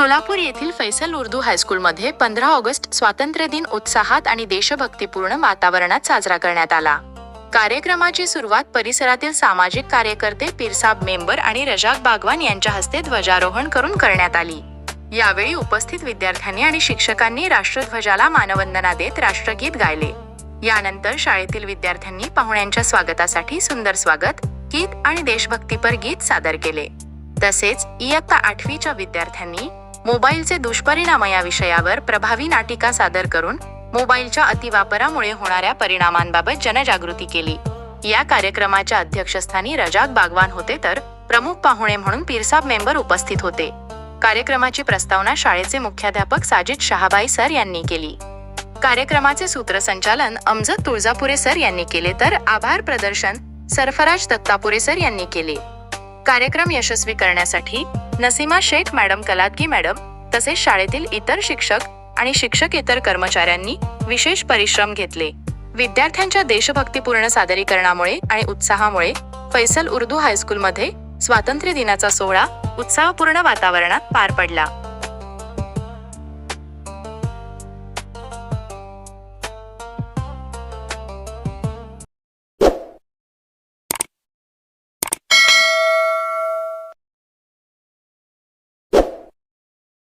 सोलापूर येथील फैसल उर्दू हायस्कूलमध्ये 15 ऑगस्ट स्वातंत्र्य दिन उत्साहात आणि देशभक्तीपूर्ण वातावरणात साजरा करण्यात आला। कार्यक्रमाची सुरुवात परिसरातील सामाजिक कार्यकर्ते, पीरसाब मेंबर आणि रजाक बागवान यांच्या हस्ते ध्वजारोहण करून करण्यात आली। यावेळी उपस्थित विद्यार्थ्यांनी आणि शिक्षकांनी राष्ट्रध्वजाला मानवंदना देत राष्ट्रगीत गायले। यानंतर शाळेतील विद्यार्थ्यांनी पाहुण्यांच्या स्वागतासाठी सुंदर स्वागत गीत आणि देशभक्तीपर गीत सादर केले। तसेच इयत्ता 8वीच्या विद्यार्थ्यांनी मोबाईलचे दुष्परिणाम या विषयावर प्रभावी नाटिका सादर करून मोबाईलच्या अतिवापरामुळे होणाऱ्या परिणामांबाबत जनजागृती केली। या कार्यक्रमाच्या अध्यक्षस्थानी रजाक बागवान होते, तर प्रमुख पाहुणे म्हणून पीरसाब मेंबर उपस्थित होते। कार्यक्रमाची प्रस्तावना शाळेचे मुख्याध्यापक साजिद शहाबाई सर यांनी केली। कार्यक्रमाचे सूत्रसंचालन अमजद तुळजापुरे सर यांनी केले, तर आभार प्रदर्शन सरफराज दत्तापुरे सर यांनी केले। कार्यक्रम यशस्वी करण्यासाठी नसीमा शेख मॅडम, कलादगी मॅडम तसेच शाळेतील इतर शिक्षक आणि शिक्षकेतर कर्मचाऱ्यांनी विशेष परिश्रम घेतले। विद्यार्थ्यांच्या देशभक्तीपूर्ण सादरीकरणामुळे आणि उत्साहामुळे फैसल उर्दू हायस्कूलमध्ये स्वातंत्र्य दिनाचा सोहळा उत्साहपूर्ण वातावरणात पार पडला।